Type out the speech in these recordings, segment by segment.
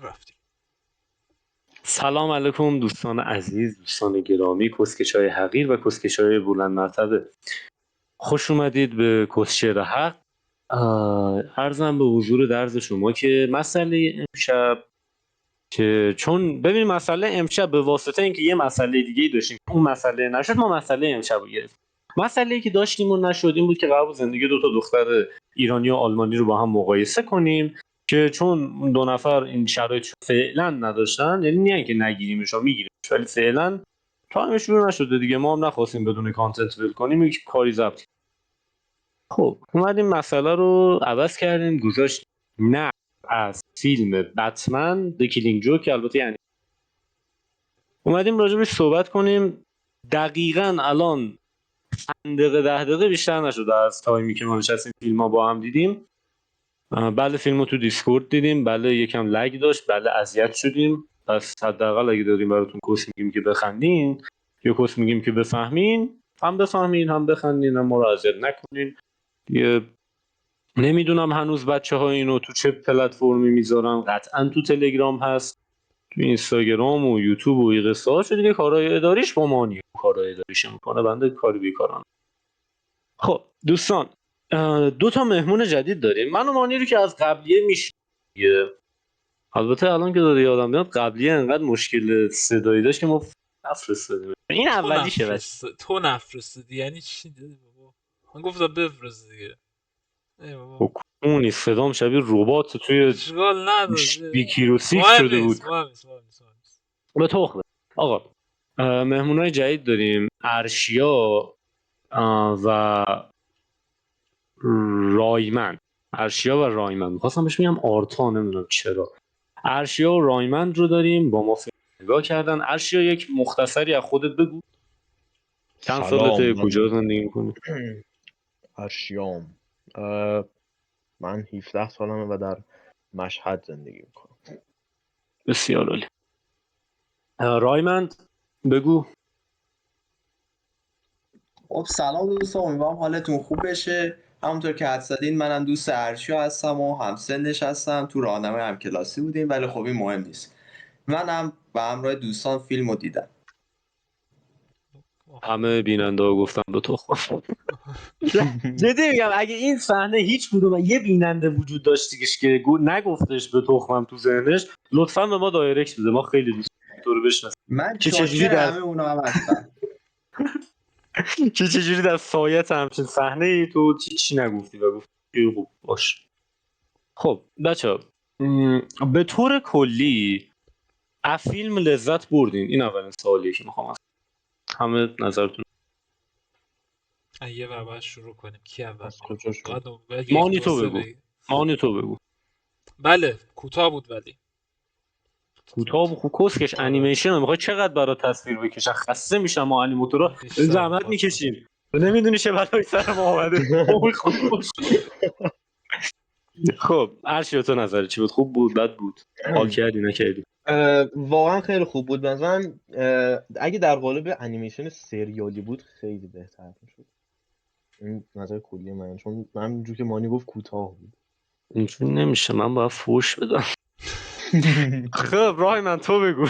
رفتیم. سلام علیکم دوستان عزیز، دوستان گرامی، کسکشای حقیر و کسکشای بلند مرتبه. خوش اومدید به کسشعر حق. عرضم به حضور درز شما که مسئله امشب که چون ببین مسئله امشب به واسطه اینکه یه مسئله دیگه داشتیم اون مسئله نشد، ما مسئله امشب رو گرفتیم. مسئله‌ای که داشتیم و نشد این بود که قرار بود زندگی دو تا دختر ایرانی و آلمانی رو با هم مقایسه کنیم که چون اون دو نفر این شرایط فعلا نداشتن، یعنی نه اینکه نگیریمش و میگیریمش، ولی فعلا تایمش شروع نشده دیگه، ما هم نخواستیم بدون کانتنت ول کنیم، یک کاری ضبط. خب اومدیم مسئله رو عوض کردیم، گذاشت نه از فیلم بتمن The Killing Joke که البته یعنی اومدیم راجبش صحبت کنیم. دقیقاً الان 5 دقیقه 10 دقیقه بیشتر نشده از تایمی که ما نشستیم فیلم ها با هم دیدیم. بله فیلم رو تو دیسکورد دیدیم، بله یکم لگ داشت، بله اذیت شدیم، پس حداقل اگه داریم براتون کس میگیم که بخندین یا کس میگیم که بفهمین، هم بفهمین هم بخندین، هم ما رو اذیت نکنین دیگه. نمیدونم هنوز بچه ها اینو تو چه پلتفرمی میذارن، قطعا تو تلگرام هست، تو اینستاگرام و یوتیوب و این قصه هاش دیگه. کارهای اداریش با مانی کارهای اداریش میکنه، بنده کاری بیکارم. خب دوستان، دو تا مهمون جدید داریم. من و مانی رو که از قبلیه میشه، البته الان که داره یادم میاد قبلیه انقدر مشکل صدایی داشت که ما نفرستادیم. این اولیشه بچه. تو نفرستادی یعنی چی بابا؟ من گفتم بفرست دیگه. ای بابا اونی صدام شبیه ربات توی اشکال نداره، بیکیرو 6 مهم شده بود. نیست مهم نیست. به تخمه آقا. مهمونای جدید داریم، ارشیا و رایمن. ارشیا و رایمن، میخواستم بهش میگم آرتا، نمیدونم چرا. ارشیا و رایمن رو داریم با ما فیلم نگاه کردن. ارشیا یک مختصری از خودت بگو، چند سالته، کجا زندگی میکنی؟ ارشیام، من 17 سالمه و در مشهد زندگی میکنم. بسیار عالی. رایمن بگو. خب سلام دوستان، امیدوارم حالتون خوب بشه. همونطور که حد زدین منم دوست ارشیا هستم و همسنش هستم، تو راهنمای همکلاسی بودیم ولی خب این مهم نیست. منم به همراه دوستان فیلمو دیدم. همه بیننده ها گفتن به تخم. جدی میگم اگه این صحنه هیچ کدوم یه بیننده وجود داشتیش که نگفتش به تخمم تو ذهنش، لطفا به ما دایرکت بده، ما خیلی دوست داریم تو رو بشناسیم. من چجوری چاکر همه اونا هم هستم. چجوری در سایت همچین صحنه ای تو چی نگفتی و گفتی خوب باش. خب بچه به طور کلی از فیلم لذت بردین؟ این اولین سوالیه که میخوام از همه نظرتون. یه بار شروع کنیم. کی اول از کجا شد؟ مانی تو بگو. مانی تو بگو. بله کوتاه بود ولی کوتاه خوب کسکش انیمیشن میخوای چقدر برای تصویر بکشن؟ خسته میشم ما انیماتورا زحمت میکشیم تو نمیدونی چه بلایی سر ما اومده. خب ارشیا تو نظر چی بود؟ خوب بود بد بود؟ حال کردی نکردی؟ واقعا خیلی خوب بود. مثلا اگه در قالب انیمیشن سریالی بود خیلی بهتر میشد. این نظر کلی من، چون من اونجور که مانی گفت کوتاه بود. اینجوری نمیشه، من باید فوش بدم. خب راه من تو بگو.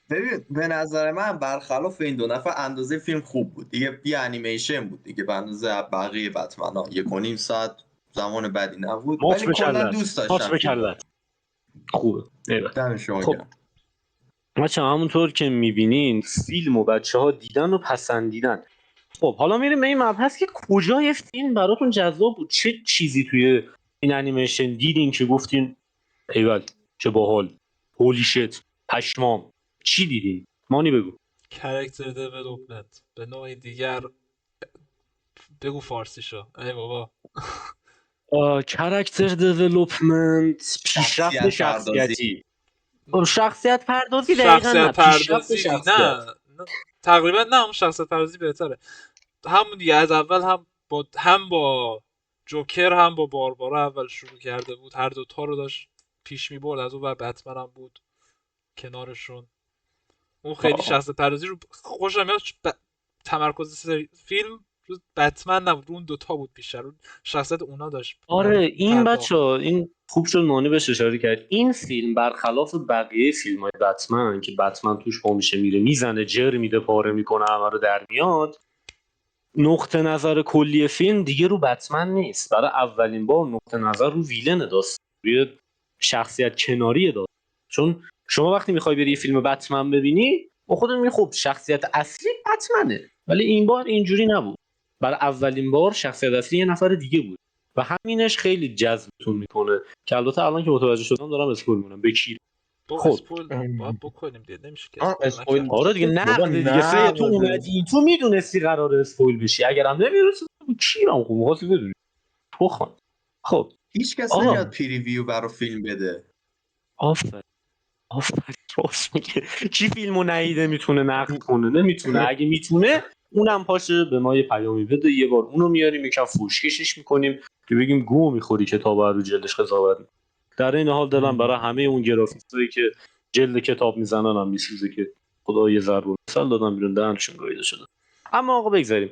ببین به نظر من برخلاف این دو نفر اندازه فیلم خوب بود دیگه، یه انیمیشن بود دیگه، به اندازه بقیه بتمن ها 1.5 ساعت زمان بدی نبود، ولی کلا دوست داشتم فیلم. خوبه. دم شما خب گرم. بچه همونطور که میبینین فیلم و بچه ها دیدن و پسندیدن. خب حالا میریم به این مبحث که کجای فیلم براتون جذاب بود، چه چیزی توی این انیمیشن دیدین که گفتین ایول چه باحال، هولی شت، پشمام. چی دیدین؟ مانی بگو. کاراکتر دیولپمنت به نوعی دیگر. بگو فارسیشو. ای بابا. کاراکتر دیولپمنت، پیشرفت شخصیتی. شخصیت پردازی دقیقاً نه، پیشرفت شخصیت. نه تقریبا نه، اون شخصیت پردازی بهتره. همون دیگه از اول هم با جوکر هم با باربارا اول شروع کرده بود، هر دوتا رو داشت پیش می برد، از اون ور بتمن هم بود کنارشون. اون خیلی شخصیت پردازی رو خوشم میاد. تمرکز فیلم رو بتمن نبود، رو اون دوتا بود بیشتر، رو شخصیت اونا داشت. آره این پرداخت. بچه این خوب شد مانی بهش اشاره کرد. این فیلم برخلاف بقیه فیلم های بتمن که بتمن توش پا میشه میره میزنه جر میده پاره میکنه همه رو در میاد، نقطه نظر کلی فیلم دیگه رو بتمن نیست. برای اولین بار نقطه نظر رو ویلن داست، روی شخصیت کناری داست. چون شما وقتی میخوای بری یه فیلم بتمن ببینی با خودت میگی خب شخصیت اصلی بتمنه، ولی این بار اینجوری نبود. برای اولین بار شخصیت اصلی یه نفر دیگه بود و همینش خیلی جذبتون میکنه که البته الان که متوجه شدم دارم اسپول میکنم به کی. با خب اسپویل باید بکنیم دیگه، نمیشه که اسپویل اسپویل نکنیم. آره دیگه بابا نقد دیگه سه تو نقد. اومدی تو میدونستی قراره اسپویل بشی، اگرم نمیدونستی کیرم خب می‌خواستی بدونی تو خان. خب هیچ کس آقا نمیاد پریویو برای فیلم بده. آفرین راست میگه. کی فیلمو ندیده میتونه نقد کنه؟ نمیتونه. اگه میتونه اونم پاشه به ما یه پیامی بده، یه بار اونو میاریم یکم فوشکشش میکنیم که بگیم گو میخوری کتاب رو جلدش قضاوت می‌کنی. در این حال دلم برای همه اون گرافیستایی که جلد کتاب میزنن هم میسوزه که خدا یه ضرب المثل دادن بیرون دهنشون گاییده شده. اما آقا بگذاریم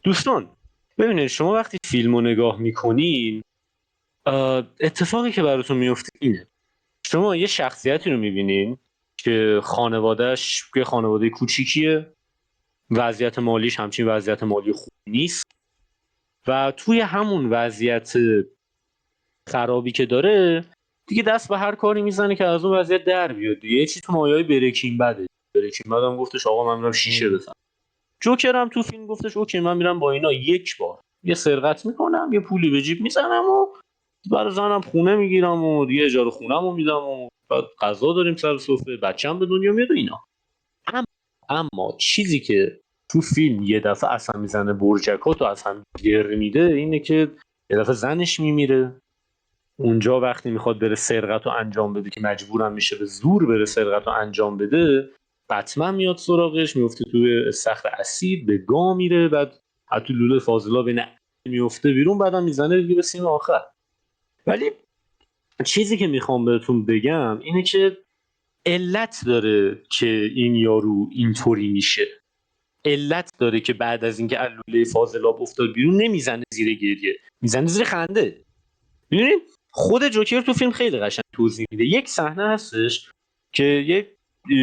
دوستان، ببینید شما وقتی فیلمو نگاه میکنین اتفاقی که براتون میفته اینه: شما یه شخصیتی رو میبینین که خانوادهش یه خانواده کوچیکیه، وضعیت مالیش همچین وضعیت مالی خوب نیست و توی همون وضعیت خرابی که داره دیگه دست به هر کاری میزنه که از اون وضعیت در بیاد. یه چیز تو مایه‌های بریکینگ بده. بریکینگ بد هم گفتش آقا من میرم شیشه بزنم. جوکر هم تو فیلم گفتش اوکی من میرم با اینا یک بار یه سرقت میکنم، یه پولی به جیب میزنم و برای زنم خونه میگیرم و دیگه اجاره خونه‌مو میدم و بعد غذا داریم سر سفره، بچه‌م به دنیا میاد و اینا. اما چیزی که تو فیلم یه دفعه اصلا میزنه برجکات و اصلا گر میده اینه که یه دفعه زنش میمیره. اونجا وقتی میخواد بره سرقت رو انجام بده که مجبورم میشه به زور بره سرقت رو انجام بده، بتمن میاد سراغش، میفته توی استخر اسید به گا میره، بعد حتی لوله فاضلا بین میفته بیرون، بعدم میزنه دیگه به سیم آخر. ولی چیزی که میخوام بهتون بگم اینه که علت داره که این یارو اینطوری میشه. علت داره که بعد از اینکه لوله فاضلاب افتاد بیرون نمیزنه زیر گریه، میزنه زیر خنده. ببینید خود جوکر تو فیلم خیلی قشنگ توضیح میده. یک صحنه هستش که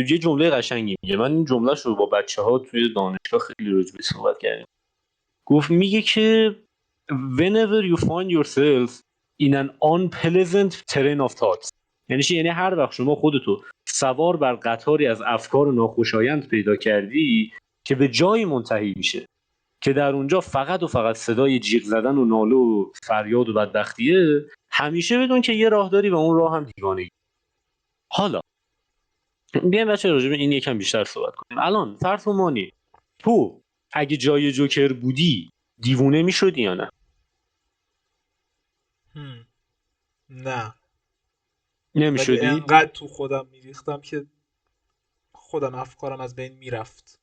یه جمله قشنگی میگه، من این جملهش رو با بچه‌ها توی دانشگاه خیلی راجع بهش صحبت کردیم. گفت میگه که whenever you find yourself in an unpleasant terrain of thoughts، یعنی چی؟ یعنی هر وقت شما خودتو سوار بر قطاری از افکار ناخوشایند پیدا کردی که به جایی منتهی میشه که در اونجا فقط و فقط صدای جیغ زدن و ناله و فریاد و بدبختیه، همیشه بدون که یه راه داری و اون راه هم دیوانگی. حالا بیایم بچه راجع به این یکم بیشتر صحبت کنیم. الان فرض کن مانی تو اگه جای جوکر بودی دیوونه میشدی یا نه؟ نه، ولی نمیشدی؟ انقدر تو خودم میریختم که خودم افکارم از بین میرفت.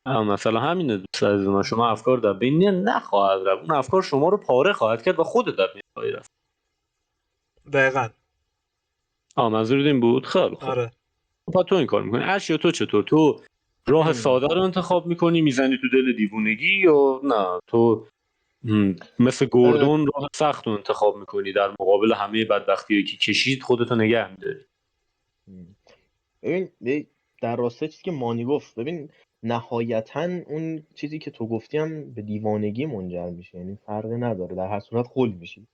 مثلا همینه دوست عزیز من، شما افکار در بین نخواهد رفت، اون افکار شما رو پاره خواهد کرد و خودت در بین خواهی رفت. دقیقا. منظور این بود؟ خیلی خوب. آره. خب تو این کار میکنی. اشیا تو چطور؟ تو راه ساده رو انتخاب میکنی میزنی تو دل دیوونگی، یا نه تو مثل گوردون راه سخت رو انتخاب میکنی در مقابل همه بدبختیایی که کشید خودتو نگه میداری؟ ببین در راستای چیزی که مانی گفت، ببین نهایتا اون چیزی که تو گفتی هم به دیوانگی منجر میشه، یعنی فرقی نداره، در هر صورت خل میشی.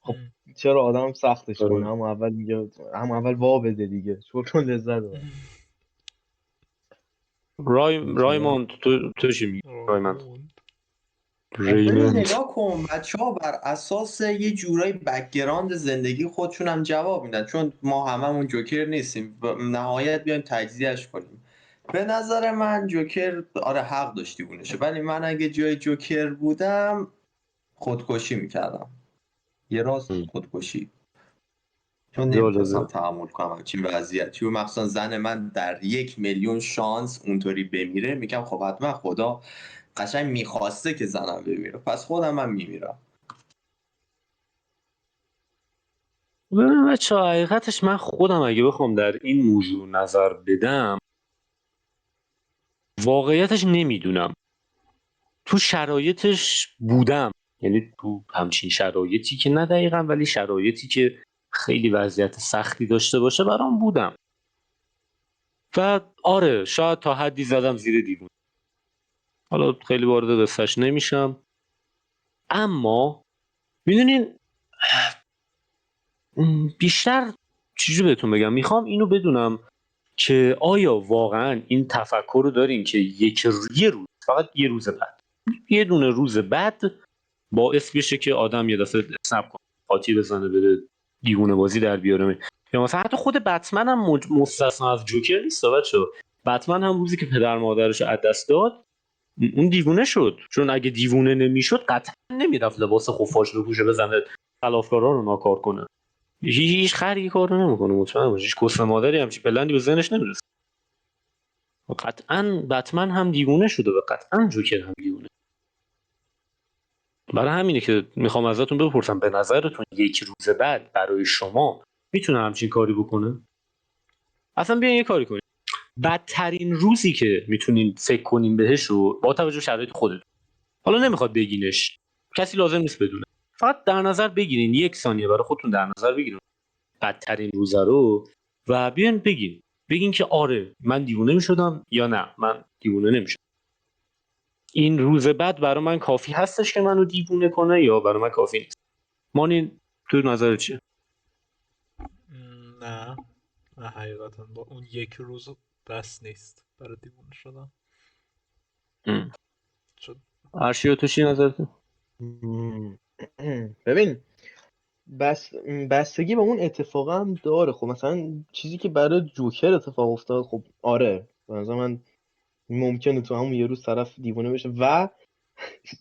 خب چرا آدم سختش کنه؟ هم اول دیگه هم اول وا بده دیگه، چون لذت ببر. رایموند تو چی میگی؟ رایموند ببین نگاه کن بچه‌ها بر اساس یه جورایی بک‌گراند زندگی خودشون هم جواب میدن، چون ما هممون جوکر نیستیم، نهایت بیایم تجزیهش کنیم. به نظر من جوکر آره حق داشتی بونشه، ولی من اگه جای جوکر بودم خودکشی میکردم. یه راست خودکشی، چون نمیتونستم تحمل کنم همچین وضعیتی و مخصوصا زن من در 1,000,000 شانس اونطوری بمیره. میگم خب حتما خدا قشنگ میخواسته که زنم بمیره، پس خودم من میمیرم. بچه حقیقتش من خودم اگه بخوام در این موضوع نظر بدم، واقعیتش نمیدونم. تو شرایطش بودم، یعنی تو همچین شرایطی که نه دقیقا، ولی شرایطی که خیلی وضعیت سختی داشته باشه برام بودم و آره شاید تا حدی زدم زیر دیوون. حالا خیلی وارد قصهش نمیشم، اما میدونین بیشتر چجوری بهتون بگم، میخوام اینو بدونم که آیا واقعا این تفکر رو دارین که یه روز، فقط یه روز بعد، یه دونه روز بعد باعث بشه که آدم یه دفعه اسنپ کنه، پاتی بزنه، بره دیوونه بازی در بیاره. یا مثلا حتی خود بتمن هم مستثنا از جوکر نیست بچه‌ها. بتمن هم روزی که پدر مادرش از دست داد اون دیوونه شد، چون اگه دیوونه نمیشد قطعا نمیرفت لباس خفاش رو پوشه بزنه خلافکارا رو ناکار کنه. هیچ خری کارو نمیکنه، مطمئن باش. هیچ کس مادری همچین پلنی به ذهنش نمیرسه. قطعا بتمن هم دیوونه شده و قطعا جوکر هم دیوونه. برای همینه که میخوام ازتون بپرسم به نظرتون یک روز بعد برای شما میتونه همچین کاری بکنه؟ اصلا بیاین یه کاری کنیم، بدترین روزی که میتونین فکر کنین بهش رو با توجه به شرایط خودتون، حالا نمیخواد بگینش، کسی لازم نیست بدونه، فقط در نظر بگیرین، 1 ثانیه برای خودتون در نظر بگیرین بدترین روز رو و بیاین بگین که آره من دیوونه میشدم یا نه من دیوونه نمیشدم. این روز بعد برای من کافی هستش که منو دیوونه کنه یا برای من کافی نیست؟ مانی تو نظر چیه؟ نه حقیقتا با اون یک روز بس نیست برای دیوونه شدن. چون ارشیا تو چی نظرته؟ ببین بستگی به اون اتفاق هم داره. خب مثلا چیزی که برای جوکر اتفاق افتاد، خب آره به نظر من ممکنه تو همون یه روز طرف دیوونه بشه و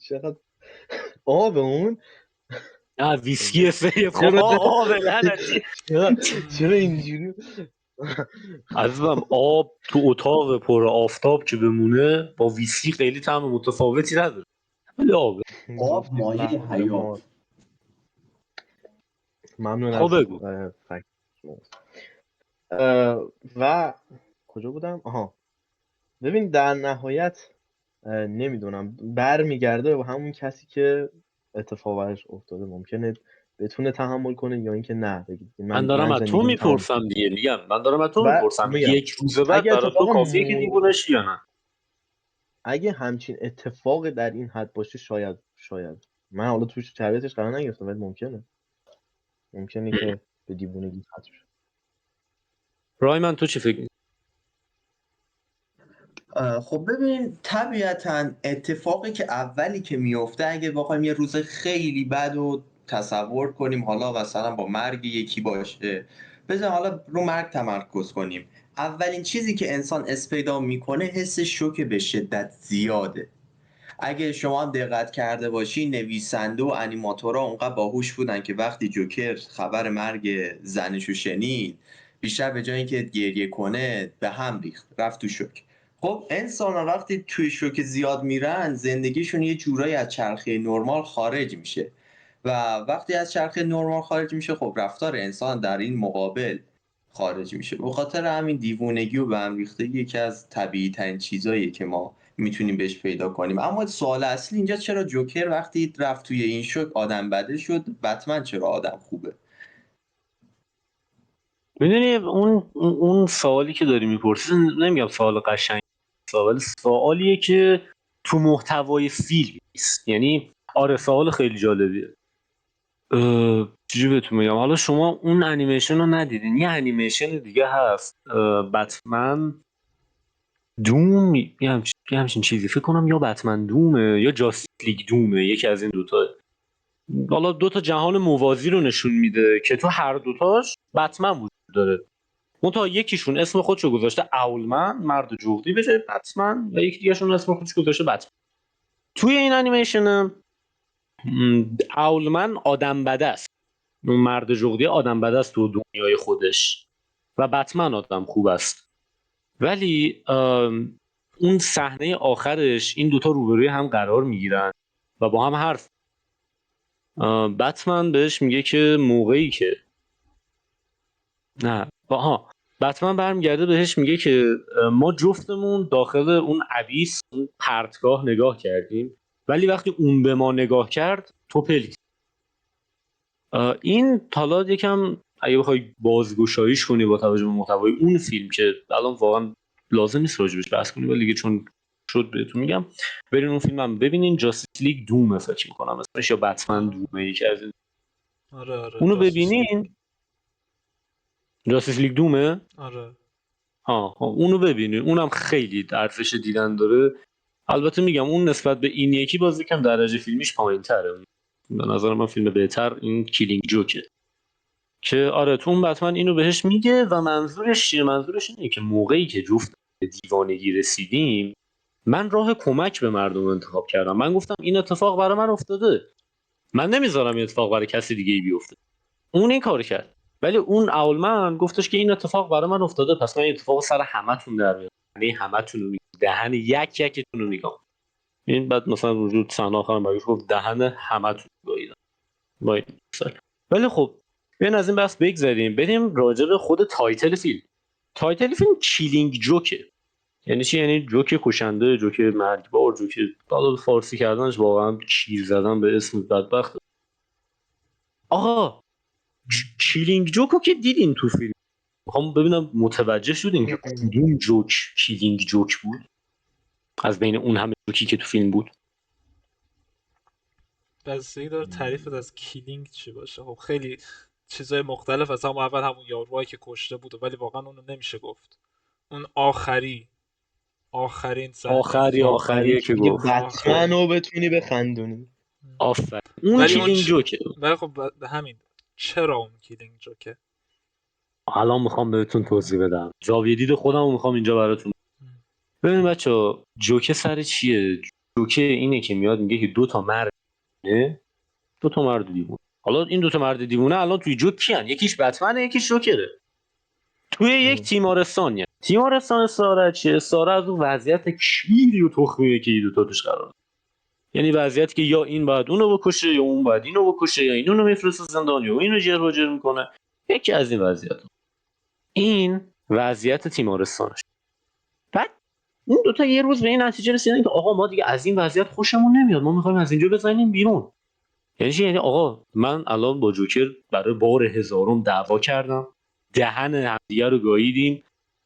چقدر آب اون ویسکی سید خب آب لعنتی. چرا اینجوری عزیزم آب تو اتاق پر آفتاب که بمونه با ویسکی خیلی طعم متفاوتی نداره، ولی آب. آب مایه حیات. ممنون خب از بگو. فکر و کجا بودم؟ آها ببین در نهایت نمیدونم برمیگرده به همون کسی که اتفاق برش افتاده، ممکنه بتونه تحمل کنه یا اینکه نه بگید من دارم از تو زندگیمو تمام میپرسم دیگه، من دارم از تو و میپرسم میگم یک روز بعد اگه برای تو اتفاق کافیه که دیوونه شی یا نه؟ اگه همچین اتفاق در این حد باشه شاید من حالا توش شرایطش قرار نگرفتم، ولی ممکنه که به دیوونگی ختم شه. رای من تو چی فکر می‌کنی؟ خب ببین طبیعتا اتفاقی که اولی که میفته، اگه بخوایم یه روز خیلی بد رو تصور کنیم، حالا مثلا با مرگ یکی باشه، بذار حالا رو مرگ تمرکز کنیم. اولین چیزی که انسان پیدا میکنه حس شوک به شدت زیاده. اگه شما دقت کرده باشی نویسنده و انیماتورها اونقدر باهوش بودن که وقتی جوکر خبر مرگ زنشو شنید، بیشتر به جای اینکه گریه کنه به هم ریخت، رفت تو شوک. خب انسان ها وقتی توی شوک زیاد میرن زندگیشون یه جورایی از چرخه نرمال خارج میشه و وقتی از چرخه نرمال خارج میشه خب رفتار انسان در این مقابل خارج میشه. به خاطر همین دیوونگی و به هم ریختگی یکی از طبیعی ترین چیزاییه که ما میتونیم بهش پیدا کنیم. اما سوال اصلی اینجا چرا جوکر وقتی رفت توی این شوک آدم بده شد، بتمن چرا آدم خوبه؟ میدونی اون سوالی که داری میپرسی، نمیگم سوال قشنگ، سوالیه که تو محتوای فیلم نیست. یعنی آره سوال خیلی جالبیه. چجوری بهتون میگم، حالا شما اون انیمیشن رو ندیدین، یه انیمیشن دیگه هست بتمن دوم، یه همچین چیزی فکر کنم، یا بتمن دومه یا جاستیس لیگ دومه، یکی از این دوتا. حالا دوتا جهان موازی رو نشون میده که تو هر دوتاش بتمن وجود داره. منتها یکیشون اسم خودشو گذاشته اولمن، مرد جغدی بشه بتمن، و یکی دیگهشون اسم خودش گذاشته بتمن. توی این انیمیشن اولمن آدم بده است، اون مرد جغدی آدم بده است تو دنیای خودش و بتمن آدم خوب است. ولی اون صحنه آخرش این دوتا روبروی هم قرار میگیرن و با هم حرف بتمن بهش میگه که موقعی که بتمن برمیگرده بهش میگه که ما جفتمون داخل اون ابیس، اون پرتگاه نگاه کردیم ولی وقتی اون به ما نگاه کرد تو پلک. این حالا یکم اگه بخوای بازگشاییش کنی با توجه به محتوای اون فیلم که الان واقعا لازم نیست راجبش بحث کنی ولی دیگه چون شد بهتون میگم برین اون فیلم هم ببینین. جاستیس لیگ دوم فکر میکنم اسمش یا بتمن دومه یکی از این. آره اونو جاسوس لیگ. ببینین. جاستیس لیگ دومه. آره ها اونو ببینین اونم خیلی ارزش دیدن داره. البته میگم اون نسبت به این یکی باز یکم درجه فیلمیش پایین‌تره. به نظر من فیلم بهتر این کیلینگ جوکه که آره تو اون بتمن اینو بهش میگه و منظورش چیه؟ منظورش اینه که موقعی که جفت به دیوانگی رسیدیم من راه کمک به مردم انتخاب کردم. من گفتم این اتفاق برای من افتاده، من نمیذارم این اتفاق برای کسی دیگه ای بیفته. اون این کار کرد ولی اون اولمن گفتش که این اتفاق برای من افتاده پس من این اتفاق سر همتون در میارم. یعنی همتون رو دهن یک یکتون رو میگم. این بعد مثلا وجود سن آخر باید گفت دهن همتون گاییدم با این مثال. ولی خب بیاین از این بحث بگذریم بریم راجع به خود تایتل فیلم. تایتل فیلم کیلینگ جوکه. یعنی چی؟ یعنی جوک کشنده، جوک مرگبار، جوک حالا فارسی کردنش واقعا کیر زدن به اسم بدبخت. آقا کیلینگ جوکو که دیدین تو فیلم. میخوام ببینم متوجه شدین که کدوم جوک کیلینگ جوک بود از بین اون همه جوکی که تو فیلم بود. بستگی داره تعریفت از کیلینگ چی باشه. خب خیلی چیزای مختلف از همون اول همون یاروهایی که کشته بود ولی واقعا اونو نمیشه گفت. اون آخرین صحنه آخریه که دیگه گفت بتمن رو بتونی بخندونی. آفر اون ولی اون کیلینگ جوکه. ولی خب به همین چرا اون کیلینگ جوکه؟ الان میخوام بهتون توضیح بدم زاویه دید خودم رو میخوام اینجا براتون. ببین بچه‌ها جوکه سر چیه؟ جوکه اینه که میاد میگه که دو تا مرد دیوونه. حالا این دو تا مرد دیوونه الان توی جوک کیان؟ یکیش بتمنه یکیش جوکره. توی یک تیمارستانیه. تیمارستان ساره چیه؟ ساره از اون وضعیت کیری و تخمیه که این دو تا توش قرار. یعنی وضعیتی که یا این باید اونو بکشه یا اون باید اینو بکشه یا اینو میفرسته زندان یا اینو جر و جر میکنه. یکی از این وضعیت. این وضعیت تیمارستانش. بعد اون دوتا یه روز به این نتیجه رسیدن که آقا ما دیگه از این وضعیت خوشمون نمیاد، ما میخوایم از اینجا بزنیم بیرون. یعنی چی؟ یعنی آقا من الان با جوکر برای بار هزارم دعوا کردم، دهن همدیگه رو گاییدیم،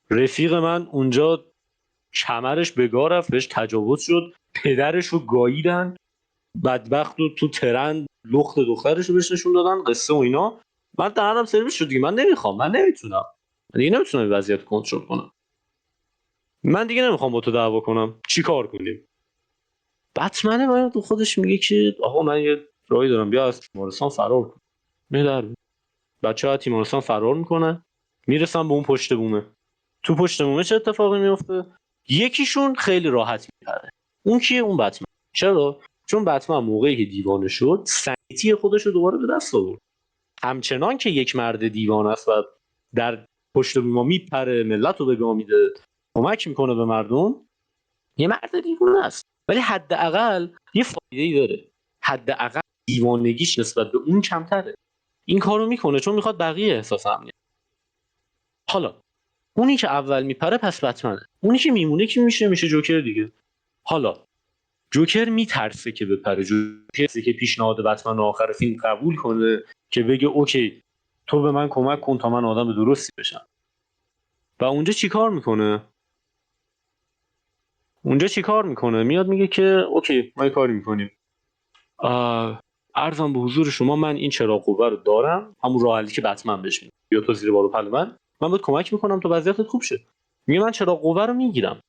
رفیق من اونجا کمرش به گار رفت، بهش تجاوز شد، پدرش رو گاییدن، بدبخت رو تو ترن لخت دخترش رو بهش نشون دادن، قصه و اینا. من دهنم سرویس شد دیگه، من نمیخوام، من نمیتونم این وضعیت کنترل کنم. من دیگه نمیخوام با تو دعوا کنم، چی کار کنیم؟ بتمنه باید تو خودش میگه که آقا من یه راهی دارم، بیا از تیمارستان فرار کن. میدار بچه‌ها تیمارستان فرار میکنن، میرسن به اون پشت بومه. تو پشت بومه چه اتفاقی میفته؟ یکیشون خیلی راحت میپره. اون کیه؟ اون بتمن. چرا؟ چون بتمن موقعی که دیوانه شد سنیتی خودش رو دوباره به دست آورد. همچنان که یک مرد دیوانه است و در پشت بوم میپره، ملت رو به گام میده، کمک میکنه به مردم، یه مرد دیوانه است ولی حداقل یه فایده‌ای داره. حداقل دیوانگیش نسبت به اون کمتره. این کارو میکنه چون میخواد بقیه احساس امنیت. حالا اونی که اول میپره پس بتمنه، اونی که میمونه کی میشه جوکر دیگه. حالا جوکر میترسه که بپره، جوکر که پیشنهاد بتمن آخر فیلم قبول کنه که بگه اوکی تو به من کمک کن تا من آدم درستی بشم. و اونجا چیکار میکنه؟ میاد میگه که اوکی ما یه کاری میکنیم، عرضم به حضور شما من این چراغ قوه رو دارم، همون راه حلی که بتمن بهش میگه بیا تو زیر بار و پل من بهت کمک میکنم تا وضعیتت خوب شه. میگه من چراغ قوه رو میگیرم،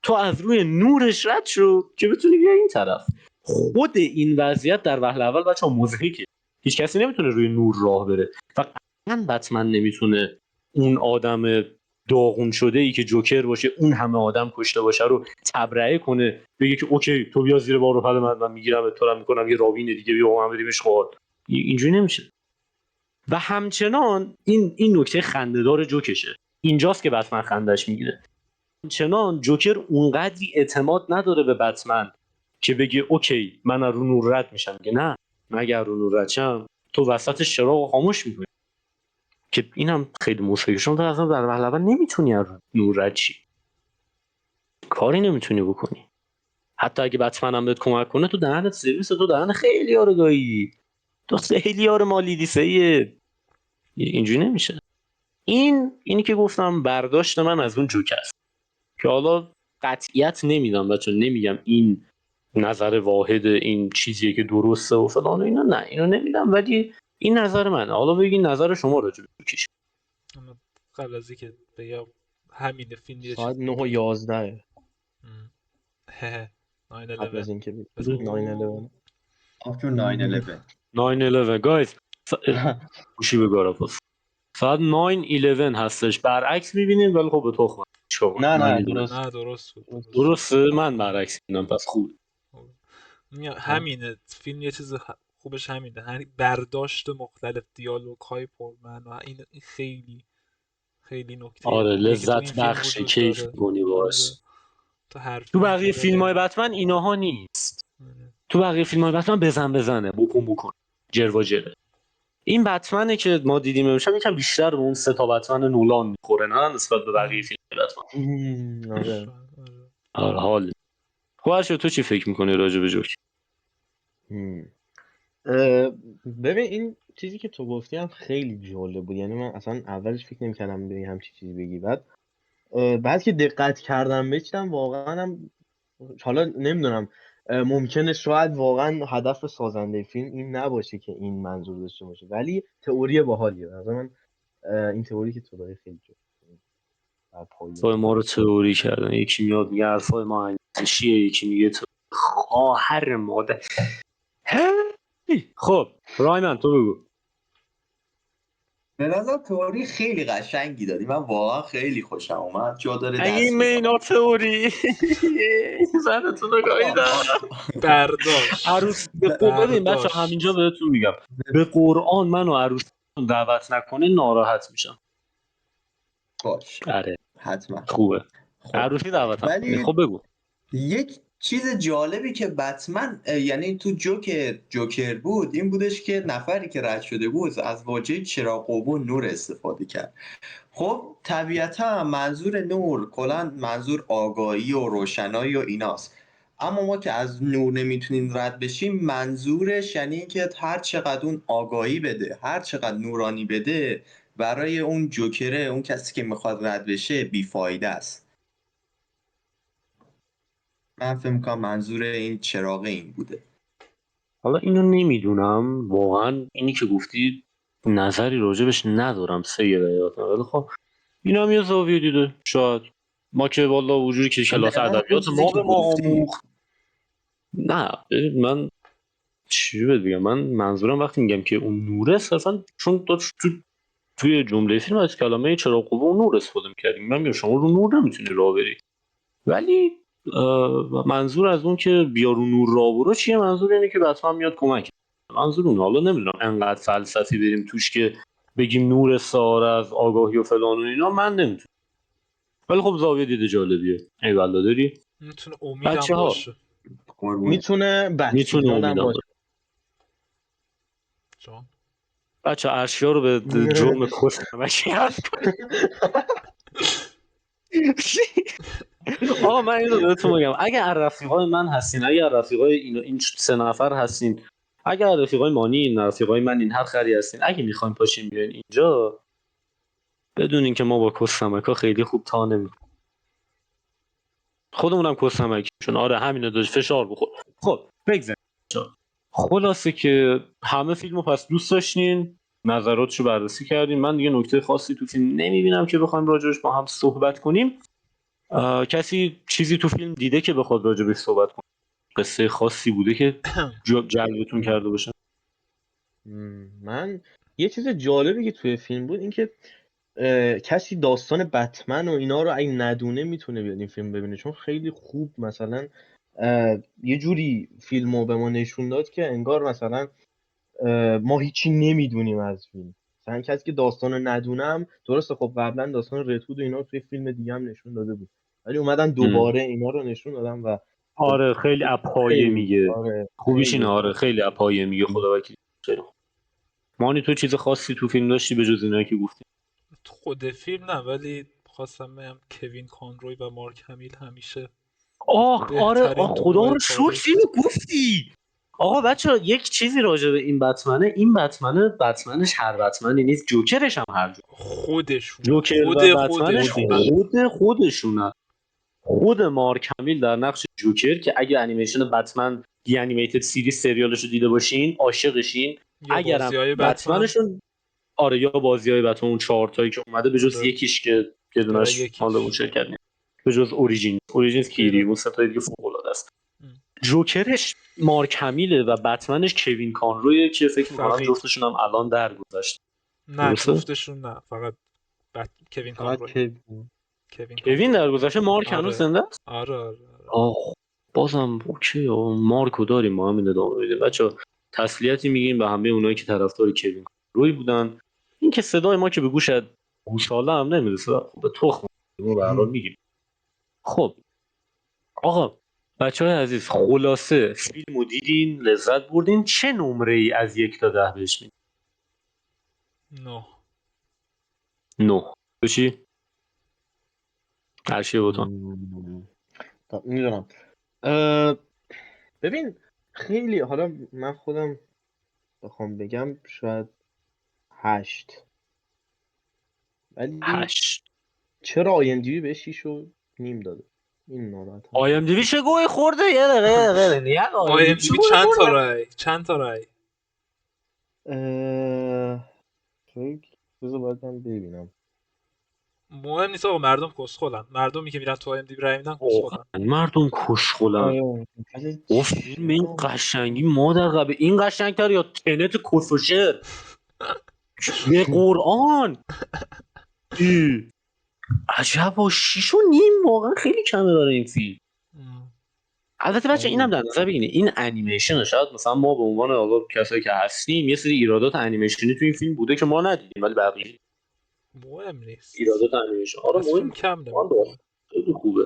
تو از روی نورش رد شو که بتونی بیا این طرف. خود این وضعیت در وهله اول بچه‌ها مضحکه، هیچ کسی نمیتونه روی نور راه بره. فقط بتمن نمیتونه اون آدم داغون شده ای که جوکر باشه اون همه آدم کشته باشه رو تبرئه کنه، بگه که اوکی تو بیا زیر بار و پل من میگیرم تو رو میکنم یه رابین دیگه بیا با من بریم اشغال. اینجوری نمیشه. و همچنان این نکته خنده‌دار جوکشه، اینجاست که بتمن خندش میگیره. همچنان جوکر اونقدری اعتماد نداره به بتمن که بگه اوکی من رو نور رد میشم، که نه مگر رو نور رد شم تو وسط چراغ خاموش میکنی. که اینم خیلی مشکلی، شما در اول نمیتونی از نور رد چی، کاری نمیتونی بکنی. حتی اگه بتمن هم بهت کمک کنه تو دهنت سرویس، تو دهن خیلی ها رو گاهی، تو خیلی ها رو مالیدی سید. اینجوری نمیشه. اینی که گفتم برداشت من از اون جوک است که حالا قطعیت نمیدم بچه، نمیگم این نظر واحد، این چیزیه که درسته و فلان و اینا، نه اینو نمیدم، ولی این نظر منه. حالا بگین نظر شما راجع به جوکش. اما قبل از اینکه بگم همین فیلم یه ساعت چیز 9:11 هه 9/11 قبل از اینکه بزن. 9/11 after 9/11 9/11 گایز گوشی به گاراپاس ساعت 9:11 هستش، برعکس میبینیم ولی خب به تخم چیکار کنیم؟ نه 9/11. درست نه درست بود درسته، من برعکس میبینم پس خوب. همینه فیلم یه چیز خوبش همینه، هر برداشت مختلف، دیالوگ های پرمعنا، این خیلی خیلی نکته آره خوبیه که تو این لذت فیلم بخشه، وجود کیف داره. می‌کنی باش. تو هر تو فیلم که بقیه فیلم های بره بتمن ایناها نیست. آره. تو بقیه فیلم های بتمن بزنه بکن جر و جره. این بتمنه که ما دیدیم امشب یکم بیشتر به اون سه تا بتمن نولان میخوره، نه نسبت به بقیه فیلم های بتمن. آره. آره. آره حال. خب تو چی فکر میکنی راجع به جوک؟ ببین این چیزی که تو گفتی هم خیلی جالب بود، یعنی من اصلا اولش فکر نمی‌کردم به همچین چیزی بگی. بعد که دقت کردم بهشم واقعا هم، حالا نمیدونم ممکنه شاید واقعا هدف سازنده فیلم این نباشه که این منظور داشته باشه، ولی تئوری باحالیه از من. این تئوری که تو داری خیلی حرفای ما رو تئوری کردن، یکی میاد میگه حرفای ما انگیزشیه، یکی میگه خواهر مادر. خب رایمن تو بگو. به نظر تئوری خیلی قشنگی دادی، من واقعا خیلی خوشم اومد، جا داره اگه دست این مینا تئوری زنتون رو گاییدن. برداشت عروس ببین بچه همینجا بهتون میگم به قرآن منو عروس دعوت نکنه ناراحت میشم. باش آره حتما. خوبه. خب عروسی دعوتم کنی. ولی خب بگو. یک چیز جالبی که بتمن یعنی تو جوکر بود این بودش که نفری که رد شده بود از واژه چراغ و نور استفاده کرد. خب طبیعتا منظور نور کلا منظور آگاهی و روشنایی و ایناست، اما ما که از نور نمیتونیم رد بشیم، منظورش یعنی که هر چقدر اون آگاهی بده، هر چقدر نورانی بده، برای اون جوکره، اون کسی که میخواد رد بشه بیفایده است. من فکر می‌کنم منظور این چراغ این بوده. حالا اینو نمیدونم واقعا، اینی که گفتی نظری راجبش ندارم سید حیاتم، ولی خب این هم یه زاویه دیده. شاید ما که والا وجودی که کلاس دقیقاً اون ادبیات چیزی ما که به ما گفتی. آموخت. نه من چی بهت بگم، من منظورم وقتی میگم که اون نوره صرفا چون توی جمله فیلم از کلمه چراغ قوه و نور استفاده می‌کردیم. من میگم شما رو نور نمیتونی راه بری، ولی منظور از اون که بیا رو نور راه برو چیه؟ منظور اینه که بتمن میاد کمک. منظور اون. حالا نمیدونم انقدر فلسفی بریم توش که بگیم نور ساره از آگاهی و فلان و اینا، من نمیتونم. ولی خب زاویه دید جالبیه. ایوالله داری. میتونه امیدم بچه‌ها باشه. میتونه میتونه ایرادم امیدم باشه. باشه. جان بچه ارشیا رو به جرم کش نمکی هست کنید. آقا من اینو بهتون بگم، اگه رفیقای من هستین، اگه رفیقای این سه نفر هستین، اگه رفیقای مانی این رفیقای من این هر خری هستین، اگه میخواین پاشین بیاین اینجا، بدونین که ما با کسنمکا خیلی خوب تا نمی‌کنیم. خودمونم کسنمکی چون آره همینو داشت فشار بخور. خب بگذاریم. خلاصه که همه فیلمو پس دوست داشتین، نظراتشو بررسی کردیم. من دیگه نکته خاصی تو فیلم نمیبینم که بخوایم راجعش با هم صحبت کنیم. کسی چیزی تو فیلم دیده که بخواد راجعش صحبت کنه؟ قصه خاصی بوده که جلبتون کرده باشه؟ من یه چیز جالبی که توی فیلم بود این که کسی داستان بتمن و اینا رو اگه ندونه میتونه بیاد این فیلم ببینه، چون خیلی خوب مثلا یه جوری فیلمو به ما نشون داد که انگار مثلا ما هیچی نمیدونیم از فیلم. مثلا کسی که داستان رو ندونم، درسته خب قبلا داستان رتود و اینا رو توی فیلم دیگه هم نشون داده بود، ولی اومدن دوباره اینا رو نشون دادم و خب آره خیلی اپایه خیلی میگه. آره خوبیش اینه. خیلی آره خیلی اپایه میگه. خدا وکیل. خیلی خوب. مانی تو چیز خاصی تو فیلم داشتی به جز اینایی که گفتی؟ خود فیلم نه، ولی خواستم بگم کوین کانروی و مارک همیل همیشه آره بهترین خدا دروغ رو شکر تاریخ. اینو گفتی. آقا بچه یک چیزی راجع به این بتمنه، این بتمنش هر بتمنی نیست، جوکرش هم هر خودشون جوکر و بتمنش خودشونن. خود مارک همیل در نقش جوکر که اگه انیمیشن بتمن دی انیمیتد سریز سریالش رو دیده باشین عاشقشین، یا اگرم بازی‌های بتمن. بتمنشون آره یا بازی‌های بتمن اون 4 تایی که اومده به جز آره. یکیش که یه آره، دونش یکیش. مال اون شرکت نیست، به جز اوریجینز کیری، اون سه تا دیگه فوق‌العاده است. جوکرش مارک همیله و بتمنش کوین کانرویه که فکر می‌کنم فقید. جفتشون هم الان درگذشت. نه درسته؟ جفتشون نه، فقط کوین فقط کانروی. که کوین درگذشته، مارک آره. هنوز زنده است؟ آره. آه بازم اوکی مارکو داریم ما همین ادامه میدیم. بچه تسلیتی میگیم به همه اونایی که طرفدار کوین روی بودن. این که صدای ما که به گوشت گوساله هم نمیرسه به تخم ما به هر حال میگیم. خب آقا بچه های عزیز، خلاصه فیلمو دیدین، لذت بردین، چه نمره ای از 1 تا 10 بهش میدین؟ 9. 9. تو چی؟ هرشی بودم. میدونم. ببین خیلی، حالا من خودم بخوام بگم شاید 8. ولی 8. چرا IMDb بهش 6.5 داده؟ این ناراحتم. آی ام دی بی چه گوی خورده؟ یه دقیقه نیا آی ام دی بی چند تا رای؟ چند تا رای؟ بذار باید من ببینم. مهم نیست آقا، مردم کسخلن. مردمی که میرن تو ام دی بی رای میدن کسخلن. مردم کشخلن. آره او فیلم این قشنگی مادر قبه این قشنگتر یا تنت کسوشر به قرآن. عجب و 6.5 واقعا خیلی کمه برای این فیلم. البته بچه اینم در نظر بگیرید این انیمیشن شاید مثلا ما به عنوان آقا کسایی که هستیم یه سری ایرادات انیمیشنی تو این فیلم بوده که ما ندیدیم، ولی بقیه مهم نیست. ایرادات انیمیشن آره از فیلم کم نمیکنه. خیلی خوبه.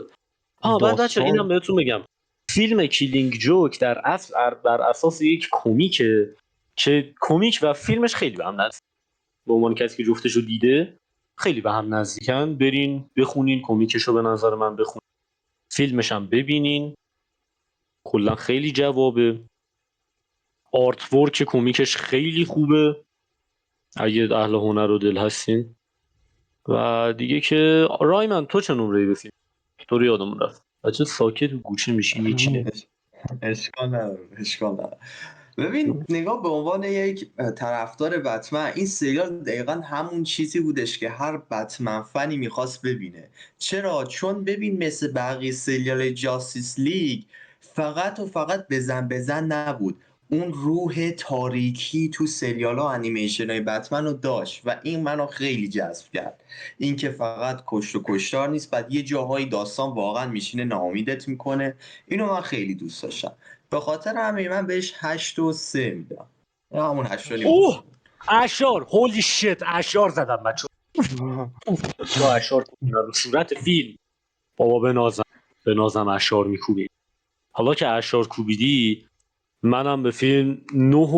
بعد بچه اینم بهتون بگم فیلم کیلینگ جوک در اصل بر اساس یک کمیکه که کمیک و فیلمش خیلی به هم نزدیک. به عنوان کسی که جفتشو دیده خیلی به هم نزدیکن. برین بخونین کمیکشو، به نظر من بخونین، فیلمش هم ببینین، کلا خیلی جوابه. آرت ورک کمیکش خیلی خوبه اگه اهل هنر و دل هستین. و دیگه که رایمن تو چه نمره‌ای به فیلم؟ طوری یادمون رفت بچه ساکت و گوشه میشین چی؟ اشکال نداره. ببین نگاه به عنوان یک طرفدار بتمن، این سریال دقیقا همون چیزی بودش که هر بتمن فنی میخواست ببینه. چرا؟ چون ببین مثل بقیه سریال جاستیس لیگ فقط و فقط بزن نبود، اون روح تاریکی تو سریال ها انیمیشن های بتمن رو داشت و این منو خیلی جذب کرد. این که فقط کشت و کشتار نیست، بعد یه جاهای داستان واقعا میشینه ناامیدت میکنه. اینو من خیلی دوست داشتم، به خاطر همین من بهش 8.3 میدم. همون 8.5. اوه اشار هولی شت اشار زدم بچه چرا اشار کوبیدن رو صورت فیلم؟ بابا به نازم اشار میکوبیم. حالا که اشار کوبیدی منم به فیلم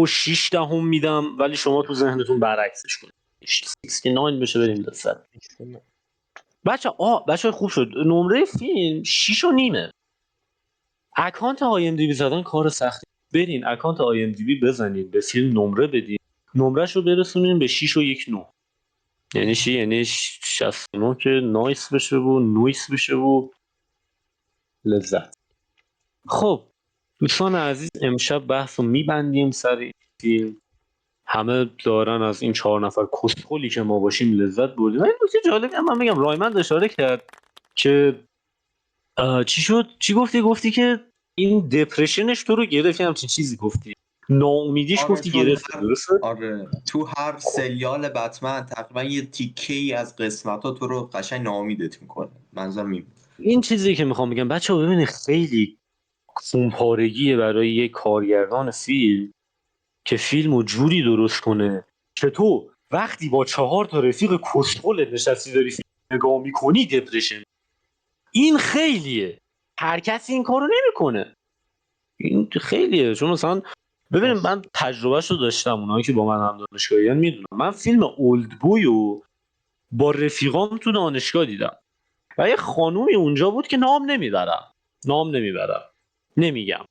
9.6 میدم، ولی شما تو ذهنتون برعکسش کنید 69 بشه بریم لذت. بچه خوب شد نمره فیلم 6.5. اکانت آی ام دی بی زدن کار سختی. برین اکانت آی ام دی بی بزنید، به فیلم نمره بدین، نمرهش رو برسونین به 6.19. یعنی چی؟ یعنی 69 که نایس بشه و نویس بشه و لذت. خب دوستان عزیز امشب بحث رو میبندیم سر این فیلم. همه دارن از این 4 نفر کسخلی که ما باشیم لذت بردیم. این نکته جالبی هم من میگم رایمند اشاره کرد که چی شد؟ چی گفتی که این دپرشنش تو رو گرفت، همچین چیزی گفتی، ناامیدیش آره گفتی گرفت، درسته؟ تو هر سریال بتمن تقریبا یه تیکه ای از قسمت ها تو رو قشنگ ناامیدت میکنه. منظور این چیزی که میخوام بگم بچه ها ببینید خیلی خونپارگیه برای یک کارگردان فیلم که فیلم رو جوری درست کنه که تو وقتی با 4 تا رفیق کسخلت نشستی داری فیلم نگاه میکنی دپرشن. این خیلیه، هر کسی این کارو نمیکنه. این خیلیه. چون مثلا ببینیم من تجربهش رو داشتم، اونایی که با من هم دانشگاهیان میدونم، من فیلم اولدبوی رو با رفیقام تو دانشگاه دیدم و یه خانومی اونجا بود که نام نمیبرم، نام نمیبرم، نمیگم،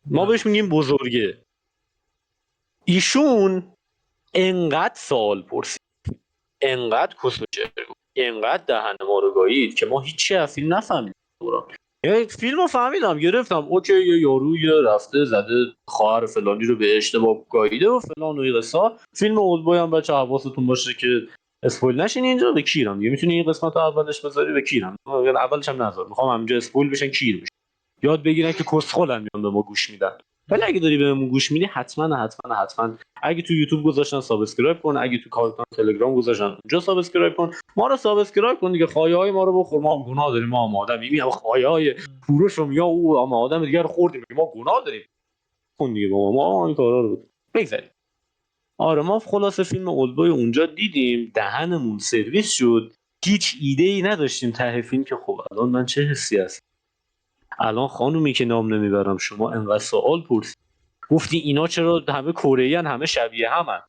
ما نه. بهش میگیم بزرگه. ایشون انقدر سوال پرسید، انقدر کس و چرت گفت، انقدر دهن ما رو گایید که ما هیچی از فیلم نفهمیدیم. یعنی فیلم رو فهمیدم، گرفتم اوکی یه یاروی رفته زده خواهر فلانی رو به اشتباه گاییده و فلان و این قصه. فیلم اولدبوی هم بچه حواستون باشه که اسپویل نشین. اینجا به کیرم دیگه، میتونی این قسمت رو اولش بذاری به کیرم، اولش هم نذار، میخوام همینجا اسپویل بشن کیر بشن، یاد بگیرن که کسخلن میان به ما گوش میدن. ولی اگه داری بهمون گوش میدی حتما اگه تو یوتیوب گذاشتن سابسکرایب کن، اگه تو کانال تلگرام گذاشتن اونجا سابسکرایب کن، ما رو سابسکرایب کن دیگه. خایه های ما رو بخور، ما هم گناه داریم، ما هم آدمی، میام خایه های کوروش رو یا او اما آدم دیگه رو خوردیم، ما گناه داریم. کن دیگه ما این کارا رو بگذاریم. آره ما خلاصه فیلم اولدبوی اونجا دیدیم، دهنمون سرویس شد، هیچ ایده ای نداشتیم ته فیلم که خب الان من چه حسی هست. الان خانومی که نام نمیبرم شما انقدر سوال پرسید، گفتی اینا چرا همه کره ان، همه شبیه همن،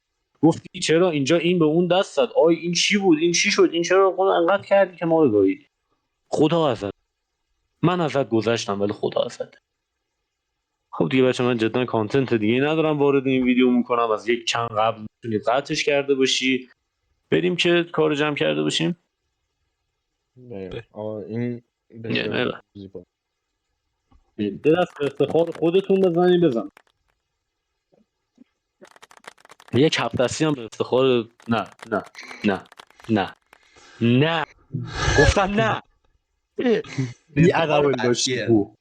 گفتی چرا اینجا این به اون دست زد، آی این چی بود، این چی شد، این چرا انقدر کردی که ما رو گاییدی. خدا ازت، من ازت گذشتم ولی خدا ازت. خب دیگه بچه من جدا کانتنت دیگه ندارم وارد این ویدیو میکنم، از یک چند قبل میتونید قطعش کرده باشی. بریم که کار جمع کرده باشیم. این نه، بسیار زیبا. دست به افتخار خودتون بزنید بزن. یک هفتسی هم به افتخار نه گفتم نه. بی ادب افتخار داشتی بچیه، بو.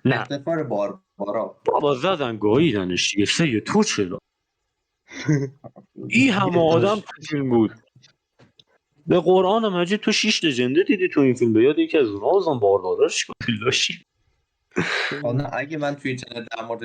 نه افتخار باربارا. بابا زدن گاییدنش دیگه. سه تو چرا این همه آدم تو فیلم بود؟ به قرآن مجید تو 6 لژنده دیدی تو این فیلم، به یاد یکی از اونها بزن، بارداراش کن لاشی. نه اگه من توی اینترنت در موردش